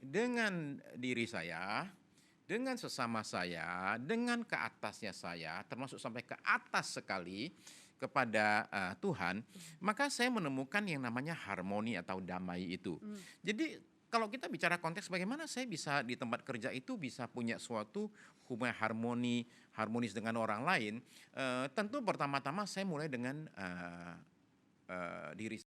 Dengan diri saya, dengan sesama saya, dengan ke atasnya saya, termasuk sampai ke atas sekali kepada Tuhan, maka saya menemukan yang namanya harmoni atau damai itu. Jadi kalau kita bicara konteks bagaimana saya bisa di tempat kerja itu bisa punya suatu hubungan harmonis dengan orang lain, tentu pertama-tama saya mulai dengan diri.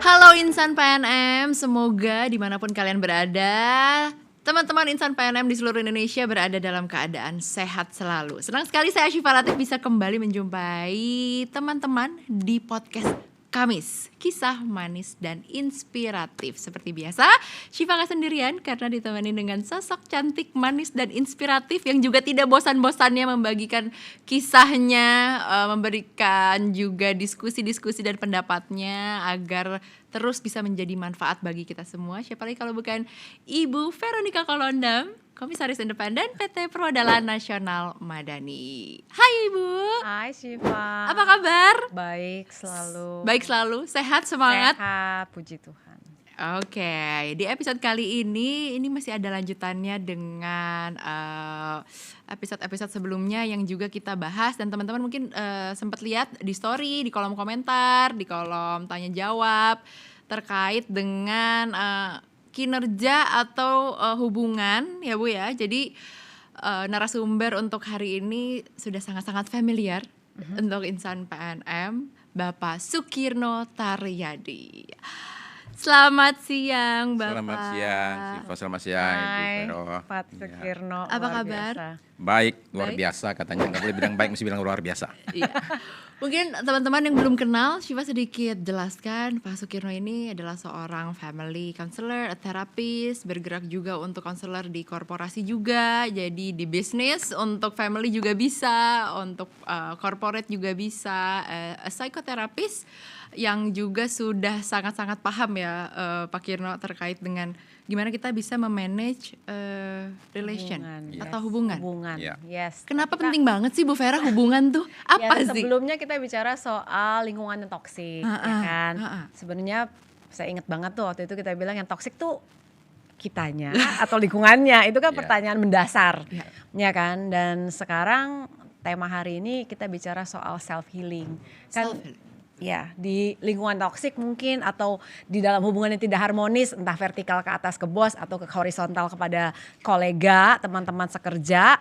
Halo Insan PNM, semoga dimanapun kalian berada, teman-teman Insan PNM di seluruh Indonesia berada dalam keadaan sehat selalu. Senang sekali saya Syifa Latif bisa kembali menjumpai teman-teman di podcast Kamis, kisah manis dan inspiratif. Seperti biasa, Syifa gak sendirian karena ditemani dengan sosok cantik, manis dan inspiratif yang juga tidak bosan-bosannya membagikan kisahnya, memberikan juga diskusi-diskusi dan pendapatnya agar terus bisa menjadi manfaat bagi kita semua. Siapa lagi kalau bukan Ibu Veronica Kolondam, Komisaris Independen PT Permodalan Nasional Madani. Hai Ibu. Hai Syifa. Apa kabar? Baik selalu. Baik selalu, sehat, semangat. Sehat, puji Tuhan. Oke, di episode kali ini masih ada lanjutannya dengan episode-episode sebelumnya yang juga kita bahas. Dan teman-teman mungkin sempat lihat di story, di kolom komentar, di kolom tanya jawab terkait dengan kinerja atau hubungan ya Bu ya. Jadi narasumber untuk hari ini sudah sangat-sangat familiar untuk Insan PNM, Bapak Sukirno Taryadi. Selamat siang Bapak. Selamat siang, Syifa. Selamat siang, Ibu Hai Vero. Pak Sukirno. Apa luar kabar? biasa. Baik, luar Baik. biasa katanya. Nggak boleh bilang baik, mesti bilang luar biasa. Iya. Mungkin teman-teman yang belum kenal, Syifa sedikit jelaskan. Pak Sukirno ini adalah seorang family counselor, a therapist, bergerak juga untuk counselor di korporasi juga. Jadi di bisnis untuk family juga bisa, untuk corporate juga bisa. A psychotherapist yang juga sudah sangat-sangat paham ya Pak Kirno terkait dengan gimana kita bisa memanage relation Hubungan. atau hubungan. Hubungan, Iya. yes. Kenapa Kita- penting banget sih Bu Vera hubungan tuh? Apa ya, sih? Sebelumnya kita bicara soal lingkungan yang toksik, ya kan. Sebenarnya saya ingat banget tuh waktu itu kita bilang yang toksik tuh kitanya atau lingkungannya. Itu kan Iya. pertanyaan mendasar, Iya. ya kan. Dan sekarang tema hari ini kita bicara soal self healing. Kan Self-healing. ya, di lingkungan toksik mungkin atau di dalam hubungan yang tidak harmonis, entah vertikal ke atas ke bos atau ke horizontal kepada kolega, teman-teman sekerja.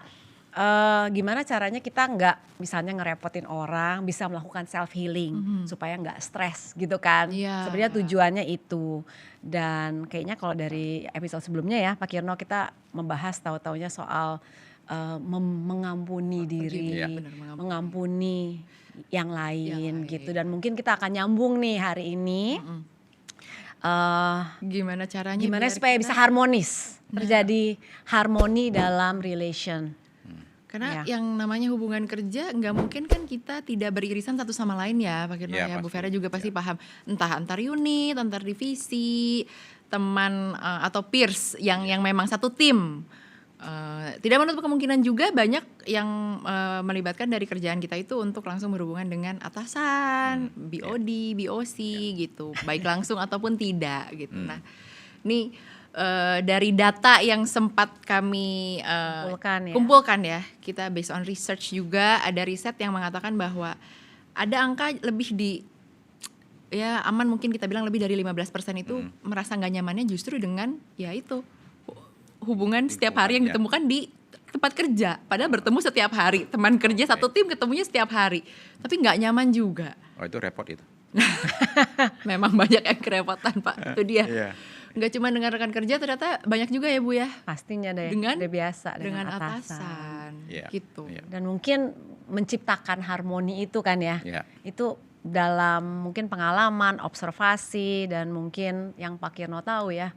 Gimana caranya kita nggak misalnya ngerepotin orang, bisa melakukan self healing supaya nggak stres gitu kan. Iya. Sebenarnya tujuannya itu. Dan kayaknya kalau dari episode sebelumnya ya Pak Kirno kita membahas tahu-taunya soal mengampuni diri, Iya. Benar, mengampuni yang lain lain. gitu. Dan mungkin kita akan nyambung nih hari ini. Gimana caranya? Gimana biar supaya kita- bisa harmonis, terjadi harmoni dalam relation. Karena Ya. yang namanya hubungan kerja nggak mungkin kan kita tidak beririsan satu sama lain ya Pak Kirno Iya, ya. Bu pasti. Vera juga pasti paham. Entah antar unit, antar divisi, teman atau peers yang memang satu tim. Tidak menutup kemungkinan juga banyak yang melibatkan dari kerjaan kita itu untuk langsung berhubungan dengan atasan, BOD, BOC gitu, baik langsung ataupun tidak gitu. Nah, ini dari data yang sempat kami Kumpulkan ya. kita based on research juga ada riset yang mengatakan bahwa ada angka lebih di ya aman mungkin kita bilang lebih dari 15% itu merasa nggak nyamannya justru dengan ya itu hubungan setiap hari yang Lingkungannya. ditemukan di tempat kerja, padahal bertemu setiap hari, teman kerja satu tim ketemunya setiap hari, tapi nggak nyaman juga. Oh, itu repot itu. Memang banyak yang kerepotan Pak, itu dia. Iya. Nggak cuma dengan rekan kerja, ternyata banyak juga ya Bu ya, Pastinya deh, dengan udah biasa dengan atasan, Iya, gitu. iya. Dan mungkin menciptakan harmoni itu kan ya. Ya. Itu dalam mungkin pengalaman, observasi dan mungkin yang Pak Kirno tahu ya.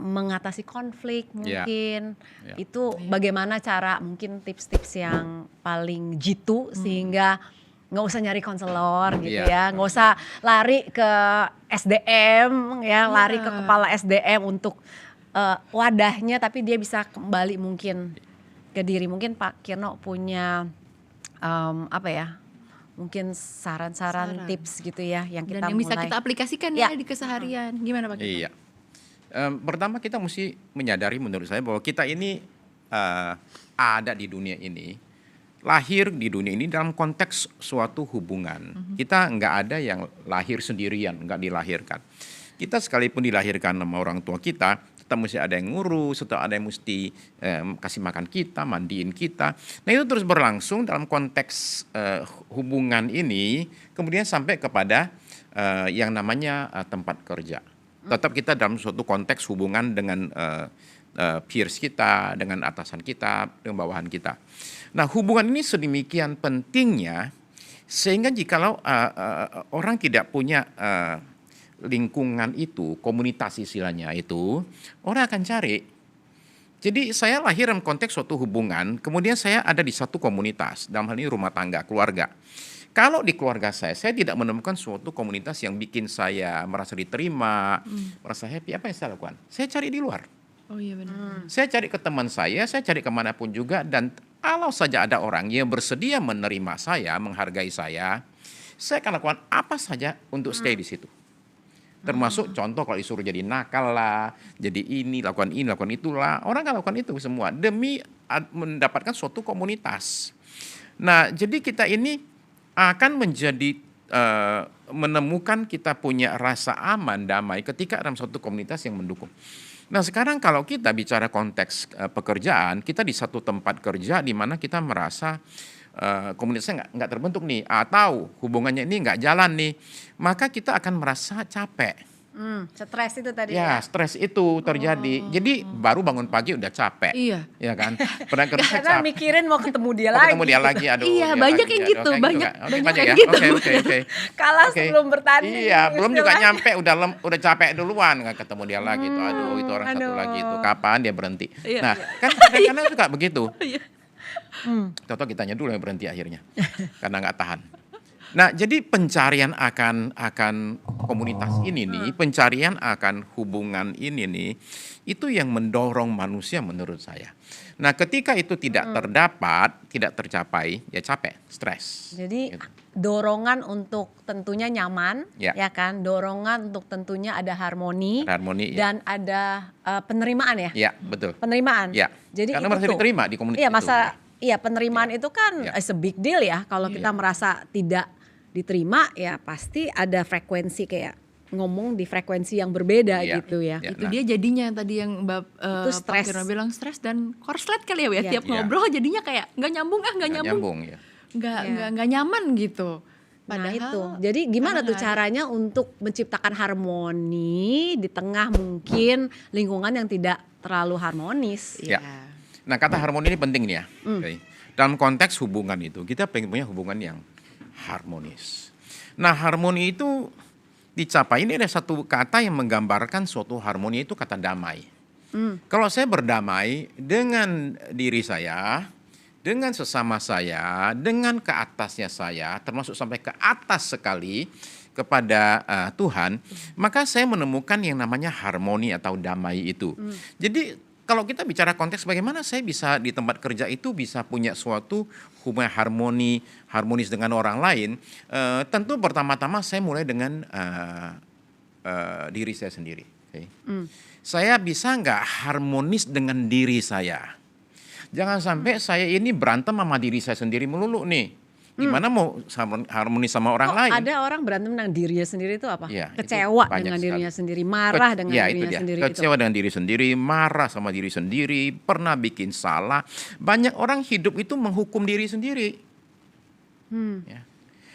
Mengatasi konflik mungkin. Ya. Itu bagaimana cara mungkin tips-tips yang paling jitu sehingga nggak usah nyari konselor gitu Iya. ya, nggak usah lari ke SDM ya, lari ke kepala SDM untuk wadahnya, tapi dia bisa kembali mungkin ke diri. Mungkin Pak Kirno punya apa ya, mungkin saran-saran tips gitu ya yang kita Dan yang bisa mulai. kita aplikasikan Ya. ya di keseharian. Gimana Pak Kirno? Iya. Pertama kita mesti menyadari menurut saya bahwa kita ini ada di dunia ini, lahir di dunia ini dalam konteks suatu hubungan. Kita nggak ada yang lahir sendirian, nggak dilahirkan. Kita sekalipun dilahirkan sama orang tua kita mesti ada yang ngurus, atau ada yang mesti kasih makan kita, mandiin kita. Nah itu terus berlangsung dalam konteks hubungan ini, kemudian sampai kepada yang namanya tempat kerja. Tetap kita dalam suatu konteks hubungan dengan peers kita, dengan atasan kita, dengan bawahan kita. Nah hubungan ini sedemikian pentingnya sehingga jikalau orang tidak punya lingkungan itu, komunitas istilahnya itu, orang akan cari. Jadi saya lahir dalam konteks suatu hubungan, kemudian saya ada di satu komunitas, dalam hal ini rumah tangga, keluarga. Kalau di keluarga saya tidak menemukan suatu komunitas yang bikin saya merasa diterima, merasa happy, apa yang saya lakukan? Saya cari di luar. Oh iya benar. Saya cari ke teman saya cari kemanapun juga, dan kalau saja ada orang yang bersedia menerima saya, menghargai saya akan lakukan apa saja untuk stay di situ. Termasuk contoh kalau disuruh jadi nakal lah, jadi ini, lakukan itulah. Orang akan lakukan itu semua demi mendapatkan suatu komunitas. Nah jadi kita ini akan menjadi menemukan kita punya rasa aman, damai ketika dalam suatu komunitas yang mendukung. Nah sekarang kalau kita bicara konteks pekerjaan, kita di satu tempat kerja di mana kita merasa komunitasnya nggak terbentuk nih, atau hubungannya ini nggak jalan nih, maka kita akan merasa capek. Stres itu tadi Ya, stres itu terjadi. Jadi baru bangun pagi udah capek. Iya. Ya kan? Pernah kerja karena capek. mikirin mau ketemu dia Oh, lagi. ketemu dia lagi, aduh. Iya, dia banyak lagi, yang aduh, gitu, kayak banyak banyak yang ya. gitu. Oke. Kalah Oke. sebelum bertanding. Iya, belum juga istilahnya. nyampe udah capek duluan, nggak ketemu dia lagi tuh. Aduh, itu orang satu aduh. lagi itu kapan dia berhenti. Iya. Nah, kan kadang-kadang suka begitu. Iya. Toto kitanya dulu yang berhenti akhirnya karena nggak tahan. Nah, jadi pencarian akan komunitas ini nih, pencarian akan hubungan ini nih, itu yang mendorong manusia menurut saya. Nah, ketika itu tidak terdapat, tidak tercapai, ya capek, stres. Jadi Gitu. dorongan untuk tentunya nyaman, Ya. ya kan? Dorongan untuk tentunya ada harmoni, Harmoni, ya. dan ada penerimaan ya. Ya, betul. Penerimaan. Ya. Jadi Karena itu merasa tuh. diterima di komunitas Iya, itu. Iya, penerimaan itu kan Ya. is a big deal ya. Kalau kita Iya. merasa tidak diterima, ya pasti ada frekuensi kayak ngomong di frekuensi yang berbeda Iya. gitu ya. Ya. Itu Nah. dia jadinya tadi yang Itu Pak stres. Kirno bilang stres dan korslet kali ya. Iya. Tiap Iya. ngobrol jadinya kayak nggak nyambung Nggak nyambung ya. nggak nyaman gitu. Nah Padahal itu, jadi gimana karena tuh nggak ada. caranya untuk menciptakan harmoni di tengah mungkin lingkungan yang tidak terlalu harmonis? Ya. Iya. Nah, kata harmoni ini penting nih ya. Oke. Dalam konteks hubungan itu, kita pengen punya hubungan yang harmonis. Nah, harmoni itu dicapai, ini ada satu kata yang menggambarkan suatu harmoni, itu kata damai. Kalau saya berdamai dengan diri saya, dengan sesama saya, dengan ke atasnya saya, termasuk sampai ke atas sekali kepada Tuhan, maka saya menemukan yang namanya harmoni atau damai itu. Jadi kalau kita bicara konteks bagaimana saya bisa di tempat kerja itu bisa punya suatu hubungan harmonis dengan orang lain, tentu pertama-tama saya mulai dengan diri saya sendiri. Okay. Saya bisa nggak harmonis dengan diri saya? Jangan sampai saya ini berantem sama diri saya sendiri melulu nih. Gimana mau harmonis sama orang lain? Ada orang berantem dengan dirinya sendiri itu apa? Ya, itu Kecewa banyak dengan sekali. dirinya sendiri, marah dengan Ya, itu dirinya dia. sendiri. Kecewa dengan diri sendiri, marah sama diri sendiri, pernah bikin salah. Banyak orang hidup itu menghukum diri sendiri. Ya.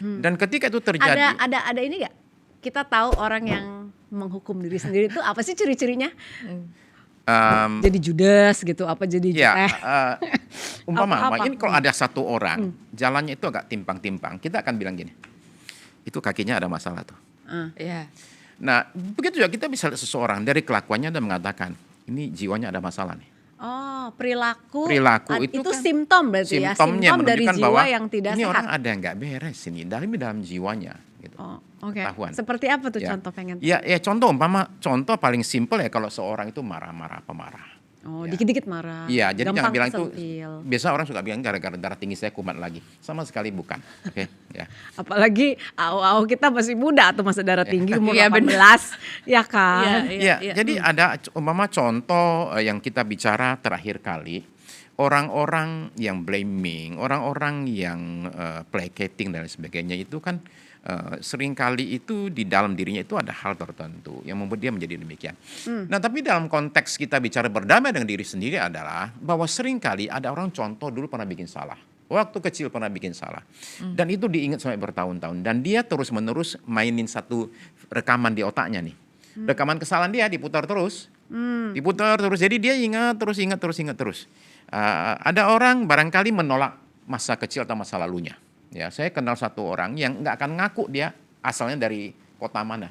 Dan ketika itu terjadi, Ada ini nggak? Kita tahu orang yang menghukum diri sendiri itu apa sih ciri-cirinya? Jadi Judas gitu, apa jadi Ya, Apa-apa. ini kalau ada satu orang jalannya itu agak timpang-timpang, kita akan bilang gini, itu kakinya ada masalah tuh. Iya. Nah, begitu juga kita bisa lihat seseorang dari kelakuannya dan mengatakan ini jiwanya ada masalah nih. Oh, perilaku. Perilaku itu kan simptom berarti ya, Simptomnya simptom dari menunjukkan jiwa bahwa yang tidak ini sehat. orang ada yang nggak beres ini dalam jiwanya. Gitu. Oh, oke. Ketahuan. Seperti apa tuh Ya. contoh pengen? Ya, contoh paling simpel ya kalau seorang itu marah-marah, pemarah. Oh, Ya. dikit-dikit marah. Iya, jadi jangan gampang bilang itu. kesentil. Biasa orang suka bilang gara-gara darah tinggi saya kumat lagi. Sama sekali bukan. Oke, ya. Apalagi awal kita masih muda tuh masa darah tinggi umur Iya, 18, ya kan? Ya, jadi ada contoh yang kita bicara terakhir kali, orang-orang yang blaming, orang-orang yang placating dan lain sebagainya itu kan seringkali itu di dalam dirinya itu ada hal tertentu yang membuat dia menjadi demikian. Nah, tapi dalam konteks kita bicara berdamai dengan diri sendiri adalah bahwa seringkali ada orang contoh dulu pernah bikin salah. Waktu kecil pernah bikin salah. Dan itu diingat sampai bertahun-tahun. Dan dia terus-menerus mainin satu rekaman di otaknya nih. Rekaman kesalahan dia diputar terus. Diputar terus. Jadi dia ingat terus. Ada orang barangkali menolak masa kecil atau masa lalunya. Ya, saya kenal satu orang yang nggak akan ngaku dia asalnya dari kota mana.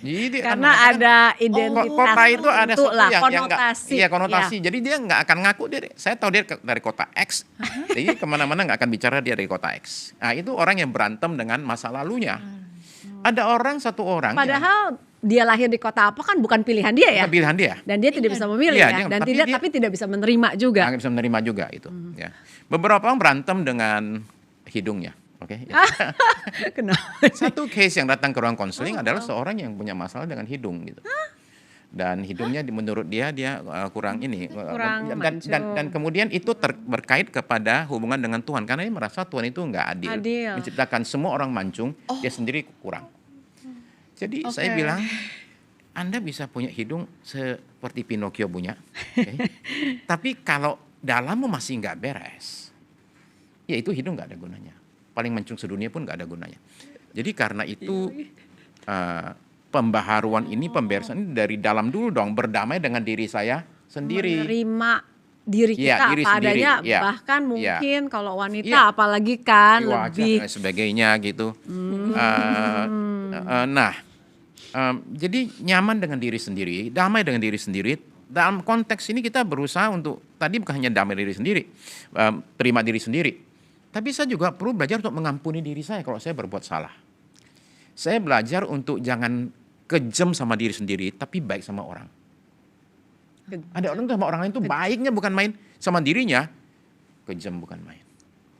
Jadi dia Karena ada identitas kota itu ada tertentu satu lah, yang konotasi. iya konotasi. Jadi dia nggak akan ngaku saya tahu dia dari kota X. Jadi kemana-mana nggak akan bicara dia dari kota X. Nah, itu orang yang berantem dengan masa lalunya. Ada satu orang Padahal dia lahir di kota apa kan bukan pilihan dia ya. yang pilihan dia. Dan dia tidak bisa memilih Iya, ya. dia- Dan tapi tapi tidak bisa menerima juga. Nggak bisa menerima juga itu. Ya. Beberapa orang berantem dengan hidungnya. Oke. Ya. Kenapa? Satu case yang datang ke ruang konseling adalah seorang yang punya masalah dengan hidung gitu. Dan hidungnya menurut dia kurang ini Kurang dan kemudian itu berkait kepada hubungan dengan Tuhan karena dia merasa Tuhan itu nggak adil. Menciptakan semua orang mancung, dia sendiri kurang. Jadi saya bilang Anda bisa punya hidung seperti Pinocchio punya. Okay? Tapi kalau dalammu masih nggak beres, ya itu hidung nggak ada gunanya. Paling mancung sedunia pun nggak ada gunanya. Jadi karena itu pembaharuan ini, pemberesan ini dari dalam dulu dong, berdamai dengan diri saya sendiri. Menerima diri kita Iya, diri apa sendiri, adanya, iya. bahkan Iya. mungkin kalau wanita Iya. apalagi kan Wajah lebih dan sebagainya gitu. Jadi nyaman dengan diri sendiri, damai dengan diri sendiri. Dalam konteks ini kita berusaha untuk tadi bukan hanya damai diri sendiri, terima diri sendiri. Tapi saya juga perlu belajar untuk mengampuni diri saya kalau saya berbuat salah. Saya belajar untuk jangan kejam sama diri sendiri, tapi baik sama orang. Ada orang sama orang lain tuh baiknya bukan main, sama dirinya kejam bukan main.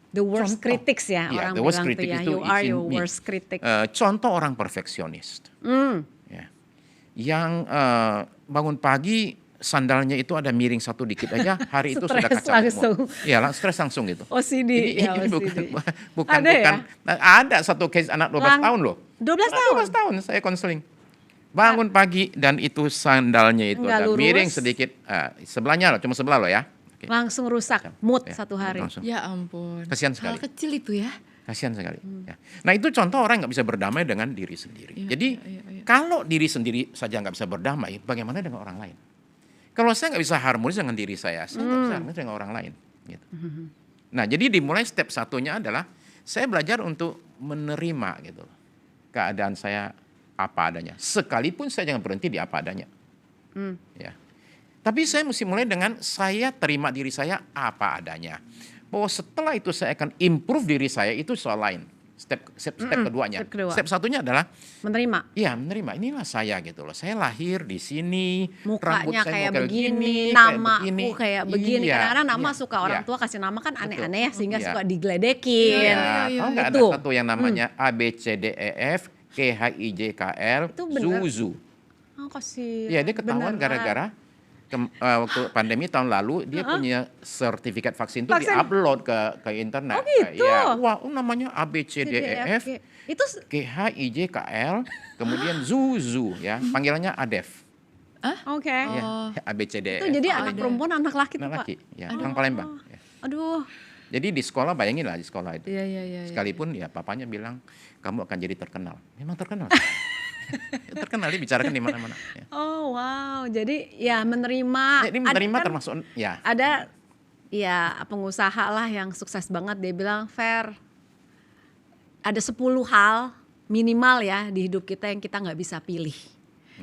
the worst Contoh. critics ya, Iya, orang the worst bilang tuh critic ya, itu you are is in your me. worst critic. Contoh orang perfeksionis, ya. Yang bangun pagi sandalnya itu ada miring satu dikit aja, hari itu sudah Stres kacau langsung. semua. Iya, stres langsung gitu. OCD, Ini ya, OCD. bukan Ada ya? ada satu case anak 12 tahun loh. 12 tahun? 12 tahun saya konseling. Bangun pagi dan itu sandalnya itu Nggak ada lurus. miring sedikit, sebelahnya loh, cuma sebelah loh ya. Oke. Langsung rusak mood Ya, satu hari. langsung. Ya ampun. Kasihan Hal sekali. kecil itu ya. Kasihan sekali. Ya. Nah itu contoh orang nggak bisa berdamai dengan diri sendiri. Iya, Jadi iya, iya. kalau diri sendiri saja nggak bisa berdamai, bagaimana dengan orang lain? Kalau saya nggak bisa harmonis dengan diri saya nggak bisa harmonis dengan orang lain. Gitu. Nah jadi dimulai step satunya adalah saya belajar untuk menerima gitu keadaan saya apa adanya. Sekalipun saya jangan berhenti di apa adanya. Ya. Tapi saya mesti mulai dengan saya terima diri saya apa adanya. Bahwa setelah itu saya akan improve diri saya itu soal lain. Step keduanya. step kedua. Step satunya adalah Menerima. ya menerima inilah saya gitu loh. Saya lahir di sini, rambut Mukanya saya kayak mau begini, kayak namaku kayak begini. Iya, Kadang-kadang nama iya, suka orang iya. tua kasih nama kan aneh-aneh ya, sehingga Iya. suka digledekin. Iya, tahu nggak ada Itu. satu yang namanya A B C D E F K H I J K L Itu bener. Zuzu. Oh, kasih. Iya dia ketahuan Beneran. gara-gara waktu pandemi tahun lalu dia punya sertifikat vaksin itu Vaksin. diupload ke internet. Oh, gitu? Ya, wah namanya A B C D E F Itu K H I J K L kemudian Zuzu ya panggilannya Adef. oke. Ya, A B C D E F. Itu jadi ada. anak perempuan, anak laki tuh, Anak Pak. laki, ya, orang Palembang. Ya. Aduh. Jadi di sekolah bayangin lah di sekolah itu. Iya, iya, iya. Sekalipun ya papanya bilang kamu akan jadi terkenal. Memang terkenal. Terkenal dibicarakan di mana-mana. Ya. Oh wow, jadi ya menerima. Jadi menerima kan termasuk ya. ada ya pengusaha lah yang sukses banget, dia bilang Fer, ada 10 hal minimal ya di hidup kita yang kita nggak bisa pilih.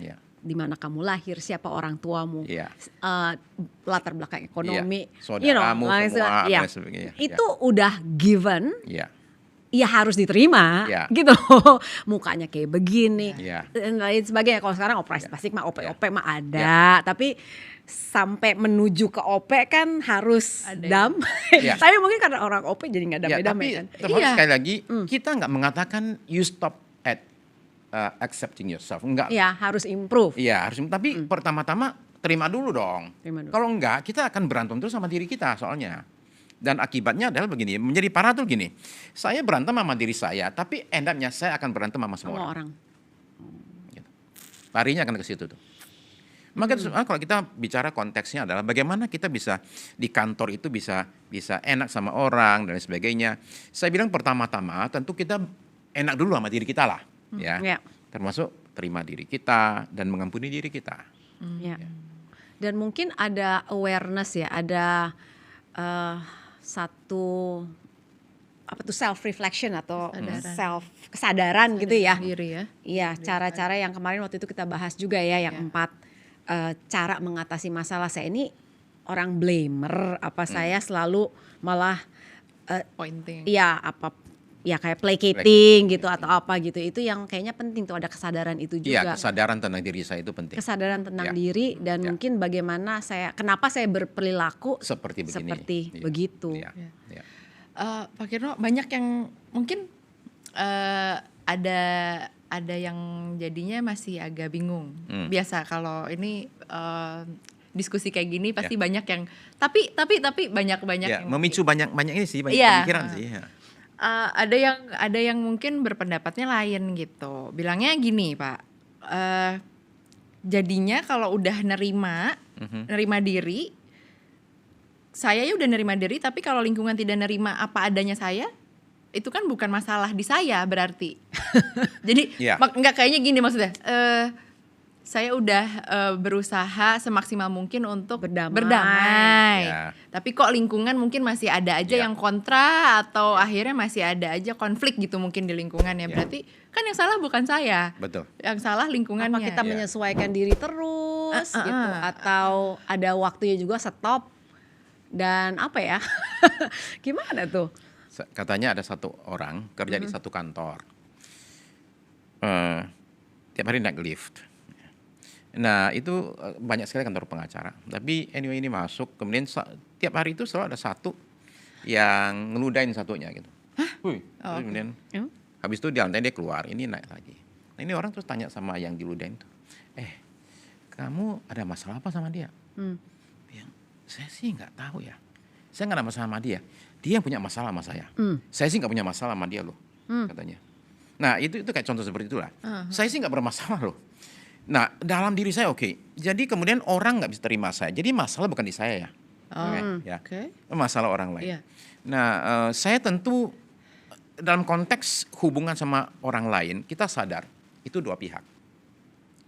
Ya. Di mana kamu lahir, siapa orang tuamu, Iya. latar belakang ekonomi, Iya. Saudaramu semua, ya. dan sebagainya. Itu udah given, Ya. ya harus diterima, Iya. gitu. Mukanya kayak begini, Iya. dan lain sebagainya. Kalau sekarang operasi Iya. plastik mah OP Iya. mah ada, tapi sampai menuju ke OP kan harus Ada. damai. Iya. Tapi mungkin karena orang OP jadi nggak Ya, damai-damai tapi kan. termasuk Iya. sekali lagi kita nggak mengatakan you stop at accepting yourself, enggak. Iya, harus improve. Iya, harus. Tapi pertama-tama terima dulu dong. Terima dulu. Kalau enggak, kita akan berantem terus sama diri kita soalnya. Dan akibatnya adalah begini, menjadi parah tuh gini. Saya berantem sama diri saya, tapi endapnya saya akan berantem sama semua Semua orang. orang. Gitu. Larinya akan ke situ tuh. Maka kalau kita bicara konteksnya adalah bagaimana kita bisa di kantor itu bisa enak sama orang dan lain sebagainya. Saya bilang pertama-tama tentu kita enak dulu sama diri kita lah, ya. Ya. Termasuk terima diri kita dan mengampuni diri kita. Ya. Dan mungkin ada awareness ya, ada satu apa tuh self reflection atau kesadaran gitu ya. Diri ya. Iya, cara-cara yang kemarin waktu itu kita bahas juga ya, yang 4 cara mengatasi masalah. Saya ini orang blamer, apa saya selalu malah Pointing. ya apa ya kayak placating gitu atau apa gitu. Itu yang kayaknya penting tuh, ada kesadaran itu Iya, juga. kesadaran tentang diri saya itu penting. Kesadaran tentang Ya. diri dan Ya. mungkin bagaimana kenapa saya berperilaku Seperti begini. seperti Iya. begitu. Iya. Ya. Iya. Pak Kirno, banyak yang mungkin ada yang jadinya masih agak bingung. Biasa kalau ini diskusi kayak gini pasti banyak yang tapi banyak Ya, yang memicu banyak ini sih, banyak Iya. pemikiran sih. Ya. ada yang mungkin berpendapatnya lain gitu. Bilangnya gini, Pak. Jadinya kalau udah nerima diri, saya ya udah nerima diri, tapi kalau lingkungan tidak nerima apa adanya saya, itu kan bukan masalah di saya berarti. Jadi Iya. nggak kayaknya gini maksudnya. Saya udah berusaha semaksimal mungkin untuk berdamai. Ya. Tapi kok lingkungan mungkin masih ada aja Ya. yang kontra atau akhirnya masih ada aja konflik gitu mungkin di lingkungan ya. Berarti kan yang salah bukan saya. Betul. Yang salah lingkungannya. Apa kita Iya. menyesuaikan diri terus gitu, atau ada waktunya juga stop, dan apa ya? Gimana tuh? Katanya ada satu orang kerja di satu kantor. Tiap hari naik lift. Nah itu banyak sekali kantor pengacara. Tapi anyway ini masuk, kemudian tiap hari itu selalu ada satu yang ngeludain satunya gitu. Terus kemudian habis itu di lantai dia keluar, ini naik lagi. Nah ini orang terus tanya sama yang diludain tuh, kamu ada masalah apa sama dia? Bilang, saya sih nggak tahu ya. Saya nggak ada masalah sama dia. Dia yang punya masalah sama saya. Saya sih nggak punya masalah sama dia loh, katanya. Nah itu kayak contoh seperti itulah. Saya sih nggak bermasalah loh. Nah dalam diri saya oke. Jadi kemudian orang nggak bisa terima saya. Jadi masalah bukan di saya ya. Ya. Oke. Masalah orang lain. Iya. Nah saya tentu dalam konteks hubungan sama orang lain kita sadar itu dua pihak.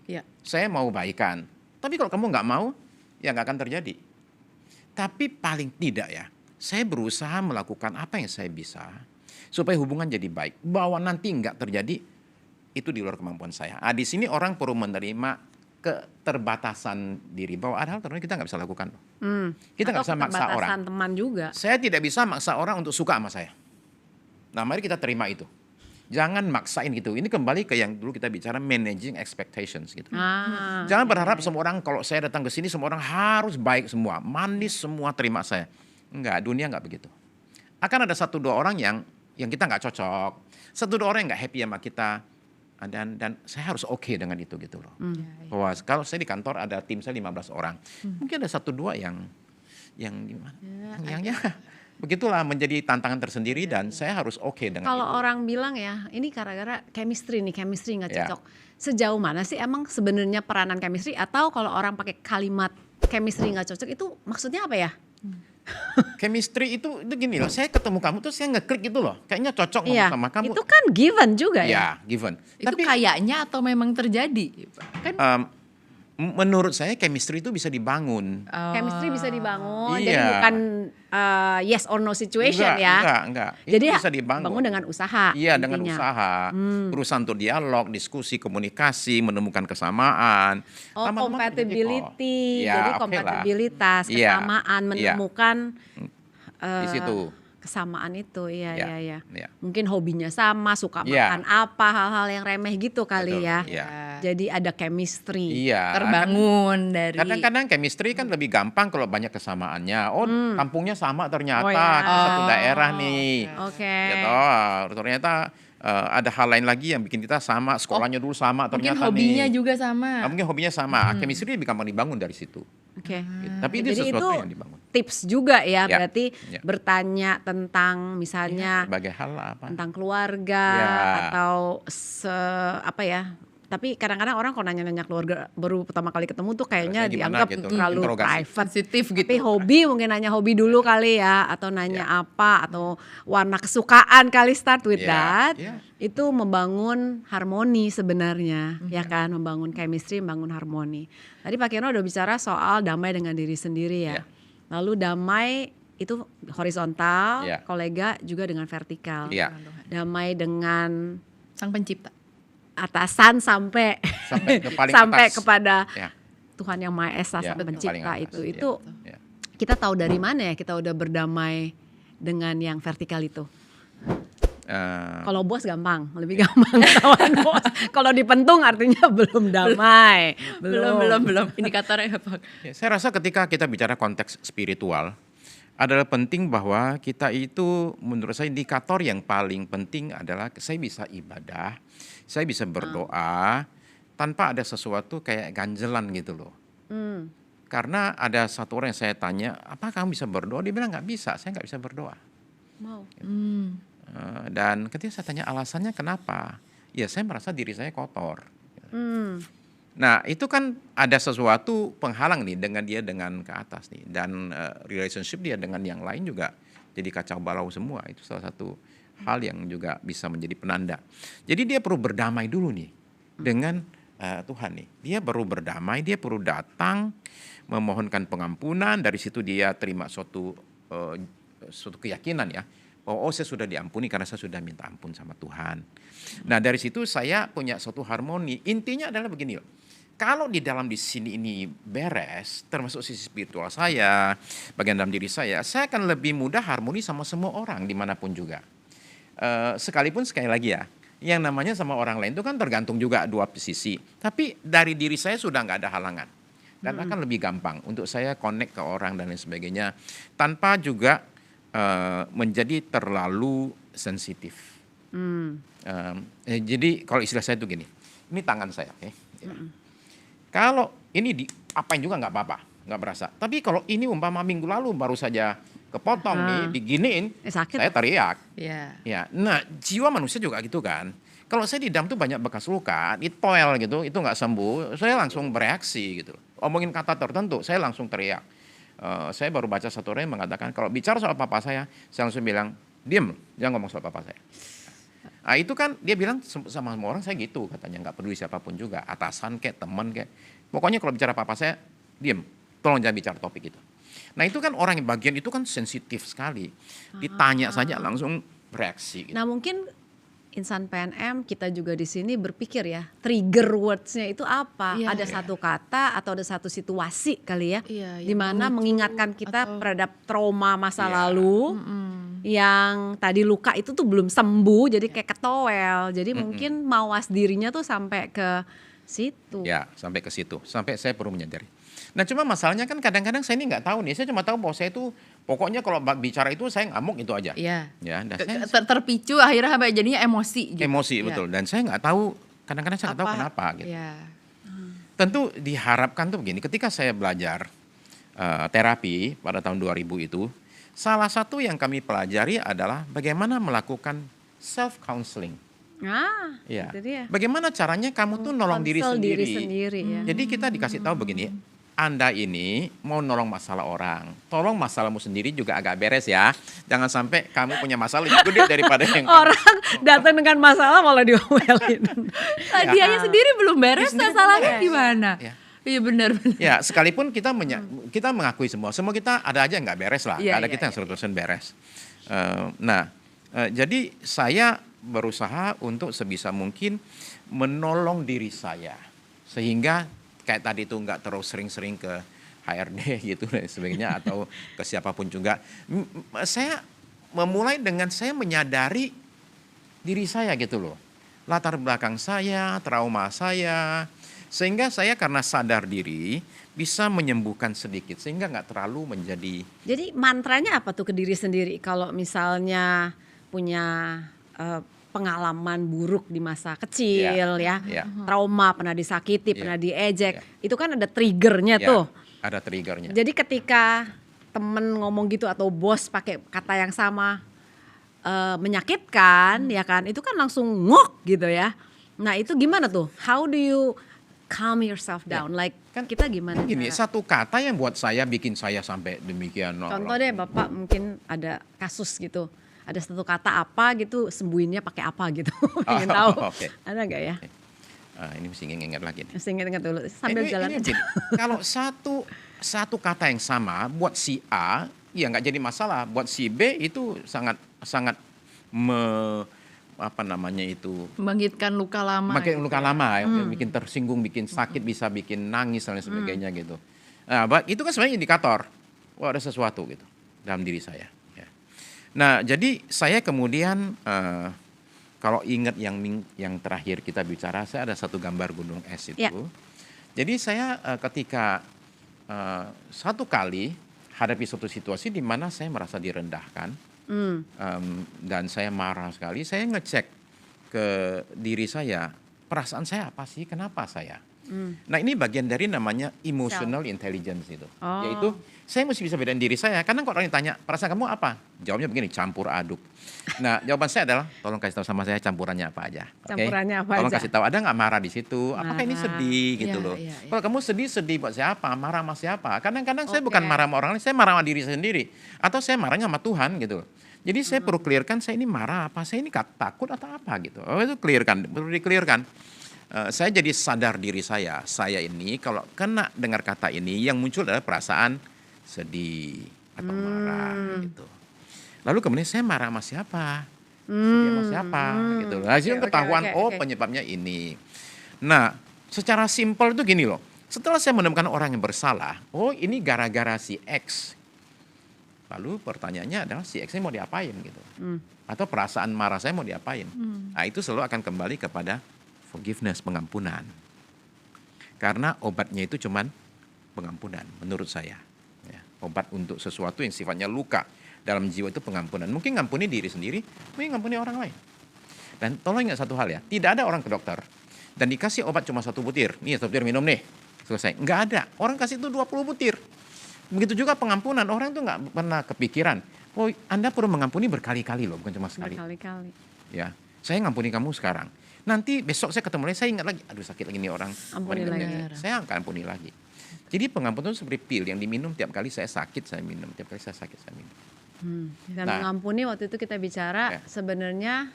Iya. Saya mau baikan. Tapi kalau kamu nggak mau ya nggak akan terjadi. Tapi paling tidak ya saya berusaha melakukan apa yang saya bisa supaya hubungan jadi baik. Bahwa nanti nggak terjadi itu di luar kemampuan saya. Di sini orang perlu menerima keterbatasan diri, bahwa ada hal tertentu kita nggak bisa lakukan. Kita nggak bisa maksa orang. Keterbatasan teman juga. Saya tidak bisa maksa orang untuk suka sama saya. Nah mari kita terima itu. Jangan maksain gitu. Ini kembali ke yang dulu kita bicara managing expectations gitu. Jangan berharap semua orang kalau saya datang ke sini semua orang harus baik semua, manis semua terima saya. Enggak, dunia enggak begitu. Akan ada 1-2 orang yang kita nggak cocok, 1-2 orang yang nggak happy sama kita. Dan saya harus oke dengan itu gitu loh. Bahwa kalau saya di kantor ada tim saya 15 orang, mungkin ada 1-2 yang gimana? Yang begitulah menjadi tantangan tersendiri dan saya harus oke dengan Kalau itu. orang bilang ya, ini gara-gara chemistry nggak Ya. cocok. Sejauh mana sih emang sebenarnya peranan chemistry, atau kalau orang pakai kalimat chemistry nggak cocok itu maksudnya apa ya? Chemistry itu gini loh, saya ketemu kamu tuh saya ngeklik gitu loh. Kayaknya cocok ngomong Iya, sama kamu. itu kan given juga ya. Ya, given. Itu kayaknya atau memang terjadi? Kan Menurut saya chemistry itu bisa dibangun. Chemistry bisa dibangun, jadi Iya. bukan yes or no situation ya. Enggak. Jadi Itu bisa dibangun. bangun dengan usaha. Iya, dengan intinya. usaha. Berusaha untuk dialog, diskusi, komunikasi, menemukan kesamaan. Oh, Lama-lama terjadi kok. compatibility. Ya, Jadi oke lah. kompatibilitas, Iya, kesamaan, iya. menemukan Di situ. kesamaan itu. Iya, Ya, iya. ya. Mungkin hobinya sama, suka Iya. makan apa, hal-hal yang remeh gitu kali Betul, ya. iya. Jadi ada chemistry. Iya. terbangun dari Kadang-kadang chemistry kan lebih gampang kalau banyak kesamaannya. Oh, kampungnya sama ternyata, Oh, ya. kita satu daerah nih. Oke. Gitu. Ternyata ada hal lain lagi yang bikin kita sama, sekolahnya dulu sama mungkin ternyata hobinya nih. juga sama. Mungkin hobinya sama. Chemistry lebih gampang dibangun dari situ. Oke. Gitu. Tapi itu Jadi sesuatu itu yang dibangun. tips juga ya, Ya, berarti ya. bertanya tentang misalnya Sebagai hal apa? tentang keluarga Ya. atau apa ya. Tapi kadang-kadang orang kalau nanya-nanya keluarga baru pertama kali ketemu tuh kayaknya Rasanya gimana dianggap gitu, terlalu interogasi. private. Sensitif gitu. Tapi hobi mungkin nanya hobi dulu kali ya, atau nanya apa, atau warna kesukaan kali, start with Ya, that. ya. Itu membangun harmoni sebenarnya, ya kan, membangun chemistry, membangun harmoni. Tadi Pak Kirno udah bicara soal damai dengan diri sendiri ya. Ya. Lalu damai itu horizontal, Ya. kolega juga dengan vertikal. Ya. Damai dengan Sang pencipta. atasan sampai Sampai ke paling sampai atas. kepada Ya. Tuhan yang Maha Esa, Ya, Sang paling Pencipta atas, itu. ya. Itu Ya. kita tahu dari mana ya kita udah berdamai dengan yang vertikal itu. Kalau bos gampang, lebih gampang ketahuan bos. Kalau dipentung artinya belum damai. Belum. Indikatornya apa? Ya, saya rasa ketika kita bicara konteks spiritual, adalah penting bahwa kita itu, menurut saya indikator yang paling penting adalah saya bisa ibadah, saya bisa berdoa tanpa ada sesuatu kayak ganjelan gitu loh. Karena ada satu orang yang saya tanya, apa kamu bisa berdoa? Dia bilang nggak bisa, saya nggak bisa berdoa. Mau. Dan ketika saya tanya alasannya kenapa, ya saya merasa diri saya kotor. Nah itu kan ada sesuatu penghalang nih dengan ke atas nih, dan relationship dia dengan yang lain juga jadi kacau balau semua. Itu salah satu hal yang juga bisa menjadi penanda. Jadi dia perlu berdamai dulu nih dengan Tuhan nih. Dia perlu berdamai, dia perlu datang memohonkan pengampunan. Dari situ dia terima suatu keyakinan ya. Oh, saya sudah diampuni karena saya sudah minta ampun sama Tuhan. Nah dari situ saya punya suatu harmoni. Intinya adalah begini loh. Kalau di sini ini beres, termasuk sisi spiritual saya, bagian dalam diri saya akan lebih mudah harmoni sama semua orang dimanapun juga. Sekalipun sekali lagi ya, yang namanya sama orang lain itu kan tergantung juga dua sisi. Tapi dari diri saya sudah nggak ada halangan. Dan akan lebih gampang untuk saya connect ke orang dan lain sebagainya. Tanpa juga menjadi terlalu sensitif. Jadi kalau istilah saya itu gini, ini tangan saya. Okay? Kalau ini diapain juga nggak apa-apa, nggak berasa. Tapi kalau ini umpama minggu lalu baru saja kepotong nih, diginiin, sakit. saya teriak. Iya. Ya, nah jiwa manusia juga gitu kan. Kalau saya di dalam tuh banyak bekas luka, ditoel gitu, itu nggak sembuh, saya langsung bereaksi gitu. Omongin kata tertentu, saya langsung teriak. Saya baru baca satu orang yang mengatakan kalau bicara soal papa saya langsung bilang, diem, jangan ngomong soal papa saya. Nah itu kan dia bilang sama semua orang saya gitu katanya, nggak peduli siapapun juga, atasan kayak teman kayak, pokoknya kalau bicara papa saya diem, tolong jangan bicara topik itu. Nah itu kan orang yang bagian itu kan sensitif sekali, ditanya saja langsung bereaksi. Gitu. Nah mungkin insan PNM kita juga di sini berpikir ya, trigger words-nya itu apa? Iya. Ada satu kata atau ada satu situasi kali ya, Iya, di yang mana memicu mengingatkan kita atau- terhadap trauma masa Iya. lalu yang tadi luka itu tuh belum sembuh, jadi kayak ketowel. Jadi mungkin mawas dirinya tuh sampai ke situ. Ya, sampai ke situ. Sampai saya perlu menyadari. Nah, cuma masalahnya kan kadang-kadang saya ini nggak tahu nih. Saya cuma tahu bahwa saya itu pokoknya kalau bicara itu saya ngamuk itu aja. Iya. Ya, dan saya Terpicu akhirnya sampai jadinya emosi gitu. emosi Iya. betul. Dan saya nggak tahu, kadang-kadang saya nggak tahu kenapa gitu. Iya. Tentu diharapkan tuh begini. Ketika saya belajar terapi pada tahun 2000 itu, salah satu yang kami pelajari adalah bagaimana melakukan self counseling. Ah, Ya. itu dia. Bagaimana caranya kamu tuh nolong diri Konsel sendiri. diri sendiri ya. Jadi kita dikasih tahu begini, Anda ini mau nolong masalah orang, tolong masalahmu sendiri juga agak beres ya. Jangan sampai kamu punya masalah lebih gede daripada yang Orang datang dengan masalah malah diomelin. Dianya sendiri belum beres, Dia sendiri masalahnya belum beres. gimana? Ya. Iya benar. Ya, sekalipun kita kita mengakui semua kita ada aja yang nggak beres lah, Iya, nggak ada iya, kita yang iya. 100% beres. Jadi saya berusaha untuk sebisa mungkin menolong diri saya, sehingga kayak tadi itu nggak terlalu sering-sering ke HRD gitu dan sebagainya atau ke siapapun juga. Saya memulai dengan saya menyadari diri saya gitu loh, latar belakang saya, trauma saya, sehingga saya karena sadar diri bisa menyembuhkan sedikit sehingga nggak terlalu menjadi Jadi mantranya apa tuh ke diri sendiri kalau misalnya punya pengalaman buruk di masa kecil ya, Iya. trauma, pernah disakiti, Iya. pernah diejek, Iya. itu kan ada triggernya ya, tuh. ada triggernya. Jadi ketika temen ngomong gitu atau bos pakai kata yang sama menyakitkan, ya kan, itu kan langsung ngok gitu ya. Nah itu gimana tuh? How do you calm yourself down? Like Kan kita gimana? Gini, cara- satu kata yang buat saya bikin saya sampai demikian. Contoh deh Bapak mungkin ada kasus gitu. Ada satu kata apa gitu sembuhinnya pakai apa gitu. Pengen tahu. Oke. Ada nggak ya? Ini mesti ingat lagi nih. Mesti ingat-ingat dulu sambil Ini- jalan ini aja. gini, kalau satu kata yang sama buat si A, ya nggak jadi masalah. Buat si B itu sangat apa namanya itu Membangkitkan luka lama. makin gitu luka ya. lama, ya, bikin tersinggung, bikin sakit, bisa bikin nangis dan lain sebagainya gitu. Nah, itu kan sebenarnya indikator, wah ada sesuatu gitu dalam diri saya. Ya. Nah, jadi saya kemudian kalau ingat yang terakhir kita bicara, saya ada satu gambar gunung es itu. Ya. Jadi saya ketika satu kali hadapi suatu situasi di mana saya merasa direndahkan. Dan saya marah sekali, saya ngecek ke diri saya, perasaan saya apa sih, kenapa saya? Nah ini bagian dari namanya emotional intelligence itu, Oh. yaitu saya mesti bisa bedain diri saya. Karena kalau orang ditanya perasaan kamu apa, jawabnya begini, campur aduk. Nah jawaban saya adalah, tolong kasih tahu sama saya campurannya apa aja. Oke? Campurannya apa Tolong aja? kasih tahu, ada nggak marah di situ? Apakah ini Marah. sedih gitu Iya, loh? iya, iya. Kalau kamu sedih buat siapa? Marah sama siapa? Kadang-kadang saya Oke. bukan marah sama orang lain, saya marah sama diri saya sendiri. Atau saya marahnya sama Tuhan gitu loh. Jadi saya perlu clearkan, saya ini marah apa, saya ini takut atau apa gitu. Oh itu perlu di-clearkan. Saya jadi sadar diri saya ini kalau kena dengar kata ini yang muncul adalah perasaan sedih atau marah gitu. Lalu kemudian saya marah sama siapa? Sedih sama siapa gitu. Nah, Oke, ketahuan oke. penyebabnya ini. Nah, secara simpel itu gini loh. Setelah saya menemukan orang yang bersalah, oh ini gara-gara si X. Lalu pertanyaannya adalah si X ini mau diapain gitu. Atau perasaan marah saya mau diapain. Nah itu selalu akan kembali kepada forgiveness, pengampunan. Karena obatnya itu cuman pengampunan menurut saya. Ya, obat untuk sesuatu yang sifatnya luka dalam jiwa itu pengampunan. Mungkin ngampuni diri sendiri, mungkin ngampuni orang lain. Dan tolong ingat satu hal ya, tidak ada orang ke dokter dan dikasih obat cuma 1 butir. Nih 1 butir minum nih, selesai. Nggak ada, orang kasih itu 20 butir. Begitu juga pengampunan, orang tuh nggak pernah kepikiran, oh Anda perlu mengampuni berkali-kali loh, bukan cuma sekali. Berkali-kali. Ya, saya ngampuni kamu sekarang. Nanti besok saya ketemu lagi, saya ingat lagi, aduh sakit lagi nih orang. Ampuni lagi. Saya akan ampuni lagi. Jadi pengampunan itu seperti pil yang diminum tiap kali saya sakit, saya minum. Tiap kali saya sakit, saya minum. Dan Nah. mengampuni waktu itu kita bicara Ya. sebenarnya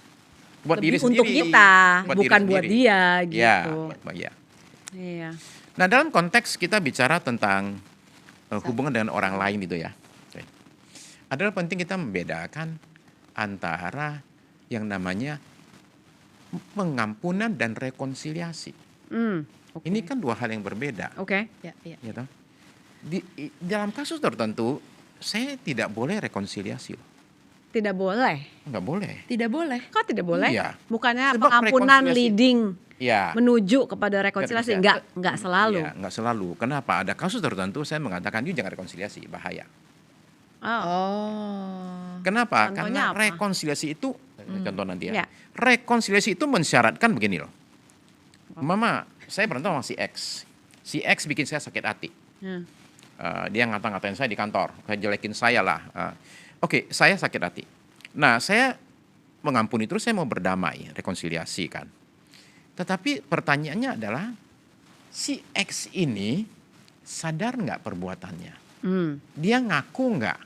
Buat lebih diri untuk sendiri. kita, Buat diri bukan buat sendiri. dia Ya, gitu. ya. Iya. Nah dalam konteks kita bicara tentang hubungan dengan orang lain itu ya. Oke. Adalah penting kita membedakan antara yang namanya pengampunan dan rekonsiliasi. Oke. Ini kan dua hal yang berbeda. Oke. Ya, ya. Ya toh? Dalam kasus tertentu saya tidak boleh rekonsiliasi loh. Tidak boleh. Nggak boleh. Tidak boleh. Kok tidak boleh? Iya. Bukannya Sebab pengampunan rekonsiliasi- leading Ya. menuju kepada rekonsiliasi? Enggak selalu. Ya, nggak selalu. Kenapa? Ada kasus tertentu saya mengatakan you jangan rekonsiliasi, bahaya. Oh. Kenapa? Contohnya Karena apa? rekonsiliasi itu, contoh nanti ya. Ya. Rekonsiliasi itu mensyaratkan begini loh. Mama, saya berantem sama si X. Si X bikin saya sakit hati. Hmm. Dia ngata-ngatain saya di kantor, ngejelekin saya lah. Oke, saya sakit hati. Nah, saya mengampuni terus, saya mau berdamai, rekonsiliasi kan. Tetapi pertanyaannya adalah, si X ini sadar nggak perbuatannya? Hmm. Dia ngaku nggak?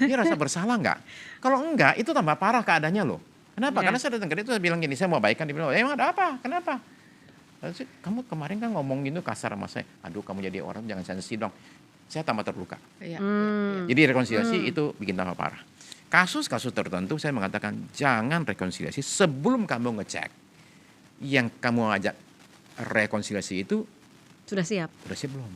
Dia rasa bersalah nggak? Kalau enggak, itu tambah parah keadaannya loh. Kenapa? Ya. Karena saya datang ke dia itu saya bilang gini, saya mau baikan. Dia bilang, emang ada apa? Kenapa? Lalu saya, kamu kemarin kan ngomong gitu kasar sama saya. Aduh, kamu jadi orang jangan sensi dong. Saya tambah terluka. Iya. Jadi rekonsiliasi itu bikin tambah parah. Kasus-kasus tertentu saya mengatakan jangan rekonsiliasi sebelum kamu ngecek yang kamu ajak rekonsiliasi itu Sudah siap. udah siap belum?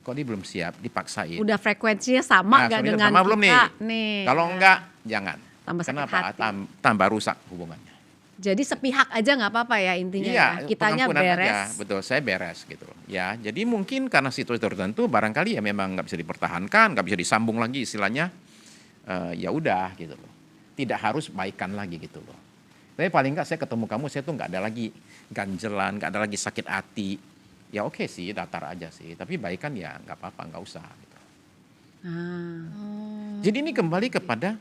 Kok dia belum siap, dipaksain. Udah frekuensinya sama Nah, nggak sudah dengan sama belum kita nih? Kalau enggak, jangan. Tambah sakit Kenapa? hati. Tambah rusak hubungannya. Jadi sepihak aja nggak apa-apa ya intinya ya. Kitanya pengampunan beres. aja. Betul, saya beres gitu. Ya, jadi mungkin karena situasi tertentu barangkali ya memang nggak bisa dipertahankan, nggak bisa disambung lagi istilahnya. Ya udah gitu loh. Tidak harus baikan lagi gitu loh. Tapi paling nggak saya ketemu kamu, saya tuh nggak ada lagi ganjelan, nggak ada lagi sakit hati. Ya oke sih, datar aja sih. Tapi baikan ya nggak apa-apa, nggak usah. Gitu. Jadi ini kembali kepada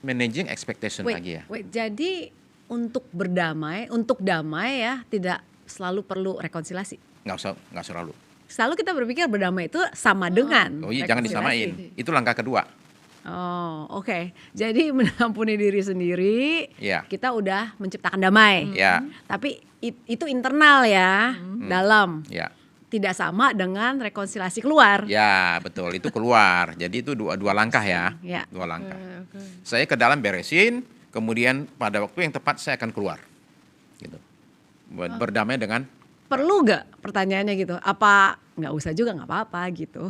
managing expectation lagi ya. Jadi untuk berdamai, untuk damai ya tidak selalu perlu rekonsiliasi. Nggak selalu. Selalu kita berpikir berdamai itu sama dengan Oh iya, jangan rekonsiliasi. disamain. Itu langkah kedua. Oh, oke. Jadi mengampuni diri sendiri, Iya. kita udah menciptakan damai. Ya, Tapi itu internal ya, dalam. ya. Tidak sama dengan rekonsiliasi keluar. Ya, betul. Itu keluar. Jadi itu dua langkah ya. Ya. Dua langkah. Saya ke dalam beresin, kemudian pada waktu yang tepat saya akan keluar. Gitu. Berdamai dengan Perlu nggak pertanyaannya gitu? Apa nggak usah juga nggak apa-apa gitu?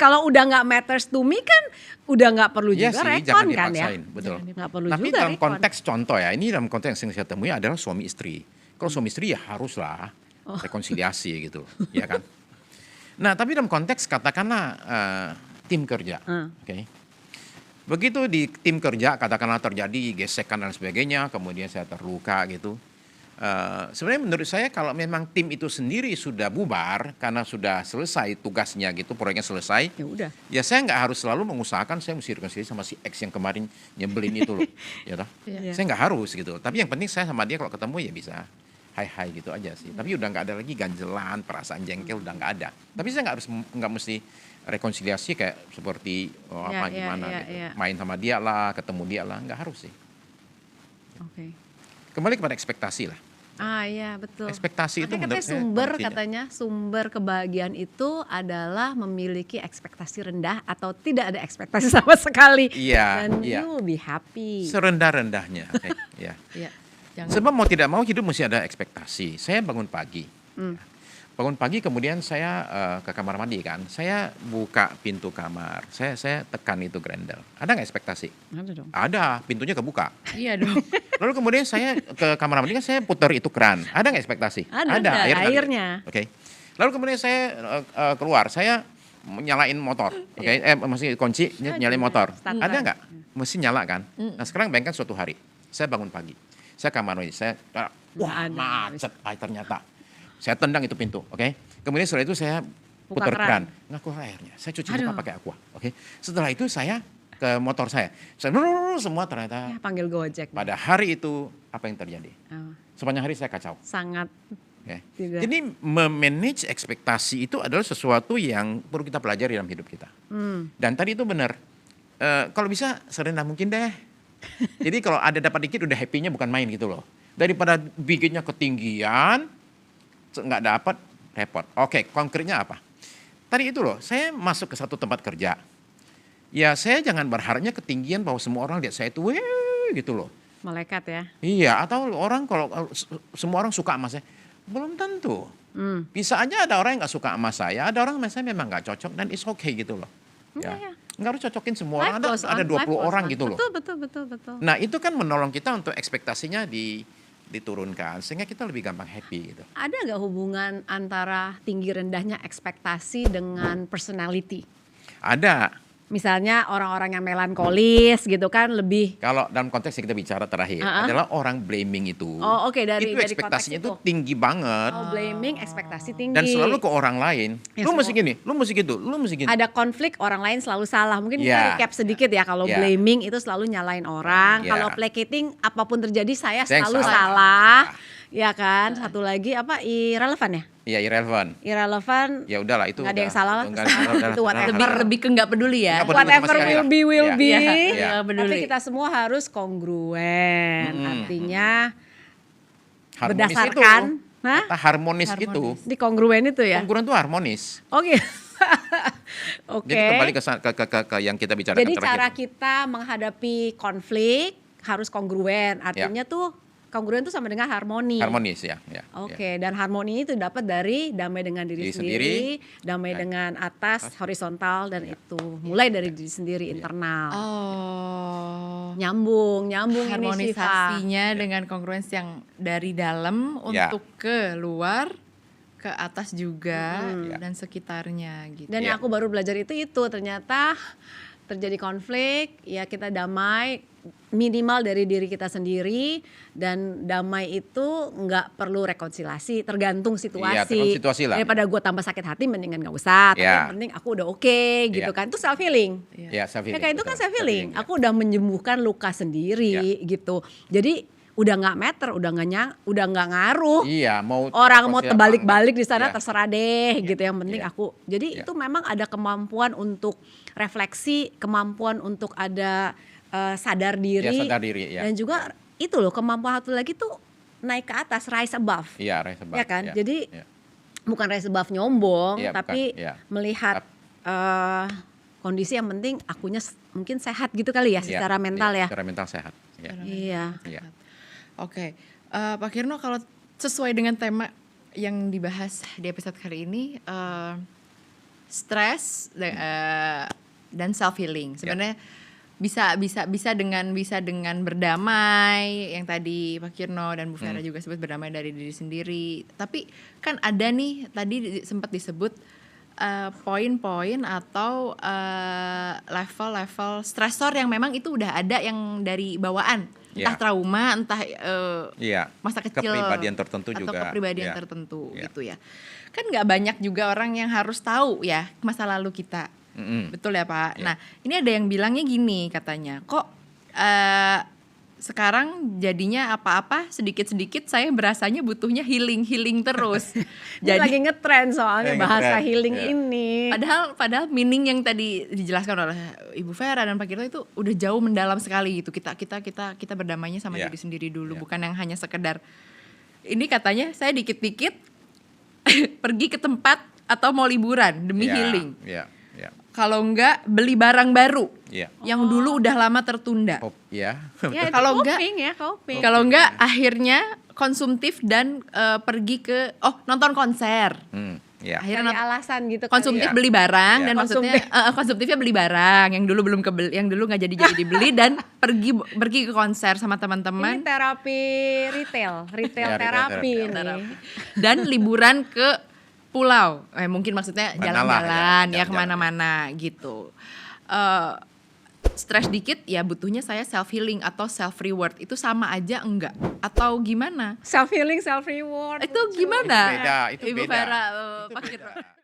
Kalau udah nggak matters to me kan, udah nggak perlu iya juga sih, rekon jangan kan ya? dipaksain, betul. Nggak perlu Tapi juga dalam rekon. konteks contoh ya, ini dalam konteks yang saya temui adalah suami istri. Kalau suami istri ya haruslah rekonsiliasi gitu, ya kan? Nah, tapi dalam konteks katakanlah tim kerja, oke? Begitu di tim kerja katakanlah terjadi gesekan dan sebagainya, kemudian saya terluka gitu. Sebenarnya menurut saya kalau memang tim itu sendiri sudah bubar karena sudah selesai tugasnya gitu, proyeknya selesai, Ya udah. ya saya nggak harus selalu mengusahakan saya mesti rekonsiliasi sama si X yang kemarin nyebelin itu loh, ya toh. Iya. Saya nggak harus gitu. Tapi yang penting saya sama dia kalau ketemu ya bisa hai gitu aja sih. Tapi udah nggak ada lagi ganjelan, perasaan jengkel udah nggak ada. Tapi saya nggak mesti rekonsiliasi kayak seperti Ya, gimana ya, gitu. ya. Main sama dia lah, ketemu dia lah, nggak harus sih. Oke. Kembali kepada ekspektasi lah. Ah iya betul. Ekspektasi itu Makanya menurut saya katanya sumber kebahagiaan itu adalah memiliki ekspektasi rendah atau tidak ada ekspektasi sama sekali. Iya, Dan iya. you will be happy. serendah-rendahnya. Ya. Iya. Jangan. Sebab mau tidak mau hidup mesti ada ekspektasi. Saya bangun pagi. Bangun pagi kemudian saya ke kamar mandi kan. Saya buka pintu kamar. Saya tekan itu grendel. Ada nggak ekspektasi? Ada dong. Ada, pintunya kebuka. Iya dong. Lalu kemudian saya ke kamar mandi kan saya putar itu keran. Ada nggak ekspektasi? Ada, air ngalir. airnya. Oke. Lalu kemudian saya keluar. Saya nyalain motor. Oke. Masih kunci nyalain motor. Starter. Ada nggak? Mesti nyala kan. Nah sekarang bayangkan suatu hari. Saya bangun pagi. Saya kamar mandi. Wah ada. macet. Ternyata. Saya tendang itu pintu. Oke. Kemudian setelah itu saya Buka putar keran. keran. Nggak keluar airnya. Saya cuci Aduh. muka pakai aqua. Oke. Setelah itu saya ke motor saya. Saya semua ternyata Ya, panggil Gojek. pada hari itu apa yang terjadi? Oh, Sepanjang hari saya kacau. sangat Oke. Tidak. Jadi memanage ekspektasi itu adalah sesuatu yang perlu kita pelajari dalam hidup kita. Dan tadi itu benar. Kalau bisa serendah mungkin deh. Jadi kalau ada dapat dikit udah happy-nya bukan main gitu loh. Daripada bikinnya ketinggian, nggak dapat repot. Oke, konkretnya apa? Tadi itu loh, saya masuk ke satu tempat kerja. Ya saya jangan berharapnya ketinggian bahwa semua orang lihat saya itu, weh gitu loh. malaikat ya. Iya, atau orang kalau semua orang suka sama saya, belum tentu. Bisa aja ada orang yang nggak suka sama saya, ada orang sama saya memang nggak cocok dan it's okay gitu loh. Ya. Iya. Nggak harus cocokin semua orang, Life goes on, ada 20 life goes orang on. gitu loh. Betul. Nah itu kan menolong kita untuk ekspektasinya diturunkan, sehingga kita lebih gampang happy gitu. Ada nggak hubungan antara tinggi rendahnya ekspektasi dengan personality? Ada. Misalnya orang-orang yang melankolis gitu kan lebih. Kalau dalam konteks yang kita bicara terakhir adalah orang blaming itu. Oh, oke, dari itu konteks ekspektasinya itu itu. tinggi banget Oh, blaming ekspektasi tinggi. dan selalu ke orang lain. Ya, Lu mesti semua- gini, lu mesti gitu, lu mesti gini. Ada konflik orang lain selalu salah. Mungkin Ya. kita recap sedikit ya kalau Ya. blaming itu selalu nyalain orang. Ya. Kalau placating apapun terjadi saya Saya yang selalu salah. salah. Ya kan, satu lagi apa irrelevan ya? Iya, irrelevant. Irrelevan. Ya udahlah itu. Nggak ada yang salah lah. Nggak ada yang salah, Itu whatever. Lebih ke nggak peduli ya. Nggak peduli sama Whatever sekali will lah. be will Iya. be. Iya, Iya. peduli. Tapi kita semua harus kongruen. Artinya Harmonis berdasarkan, itu. hah? Kata harmonis itu. Di kongruen itu ya. Kongruent itu harmonis. Oke. Oke. Jadi kembali ke yang kita bicarakan Jadi terakhir. cara kita menghadapi konflik harus kongruen. Artinya tuh kongruen itu sama dengan harmoni. Harmonis ya. Oke, dan harmoni itu dapat dari damai dengan diri Diri sendiri, damai Ya. dengan atas, horizontal, dan itu mulai dari diri sendiri internal. Oh. Nyambung ini Syifa. Harmonisasinya dengan kongruensi yang dari dalam Ya. untuk keluar, ke atas juga Ya. dan sekitarnya gitu. Dan yang aku baru belajar itu ternyata terjadi konflik, ya kita damai minimal dari diri kita sendiri, dan damai itu nggak perlu rekonsiliasi, tergantung situasi. Iya, tergantung situasi lah. Daripada gue tambah sakit hati mendingan nggak usah, tapi Ya. yang penting aku udah oke gitu Ya. kan, itu self healing. Ya, self Ya healing. kayak itu kan betul. self healing. Ya. Aku udah menyembuhkan luka sendiri gitu. Jadi udah nggak matter, udah nggak ngaruh. Iya, mau Orang mau rekonsiliasi terbalik-balik apa di sana enggak. terserah deh Iya. gitu. Yang penting Iya. aku. Jadi Iya. itu memang ada kemampuan untuk refleksi, kemampuan untuk ada sadar diri. Ya, sadar diri, ya. Dan juga itu loh, kemampuan satu lagi tuh naik ke atas, rise above. Iya, rise above. Ya kan? Ya. Jadi Ya. bukan rise above nyombong, Iya, tapi bukan. Iya. melihat kondisi yang penting akunya mungkin sehat gitu kali ya, Iya, secara mental iya, ya. Secara mental sehat. Ya. Iya. Iya. Oke, Pak Kirno, kalau sesuai dengan tema yang dibahas di episode kali ini, stres dan self healing. Sebenarnya bisa dengan berdamai, yang tadi Pak Kirno dan Bu Vera juga sebut berdamai dari diri sendiri. Tapi kan ada nih tadi sempat disebut poin-poin atau level-level stresor yang memang itu udah ada yang dari bawaan, entah Ya. trauma, entah Iya. masa kecil Kepribadian tertentu atau juga. kepribadian Ya. tertentu Ya. gitu ya. Kan nggak banyak juga orang yang harus tahu ya masa lalu kita. Betul ya Pak. Ya. Nah ini ada yang bilangnya gini katanya, kok sekarang jadinya apa-apa sedikit-sedikit saya berasanya butuhnya healing terus. Jadi lagi ngetren soalnya Lagi bahasa ngetren, healing iya. ini. Padahal meaning yang tadi dijelaskan oleh Ibu Vera dan Pak Kirto itu udah jauh mendalam sekali gitu. Kita berdamainya sama Iya. diri sendiri dulu, Iya. bukan yang hanya sekedar ini katanya saya dikit-dikit pergi ke tempat atau mau liburan demi Ya, healing. Iya. Iya. Kalau enggak beli barang baru Iya. yang dulu udah lama tertunda. Ya. Ya, itu Kalau enggak- coping ya, coping. Kalau enggak akhirnya konsumtif dan pergi ke nonton konser. Ya. Akhirnya Cari alasan gitu kali konsumtif Iya. beli barang Iya. dan maksudnya konsumtifnya beli barang yang dulu belum kebeli, yang dulu nggak jadi dibeli dan pergi ke konser sama Ini teman-teman terapi retail Ya, retail terapi terapi. ini. dan liburan ke pulau. Maksudnya Mana lah, jalan-jalan ya, ya jalan-jalan. kemana-mana gitu. Stres dikit ya butuhnya saya self healing atau self reward, itu sama aja enggak atau gimana? Self healing, self reward. Itu gimana? Beda, itu Ibu beda. Vera, Itu Pak Kirno. beda.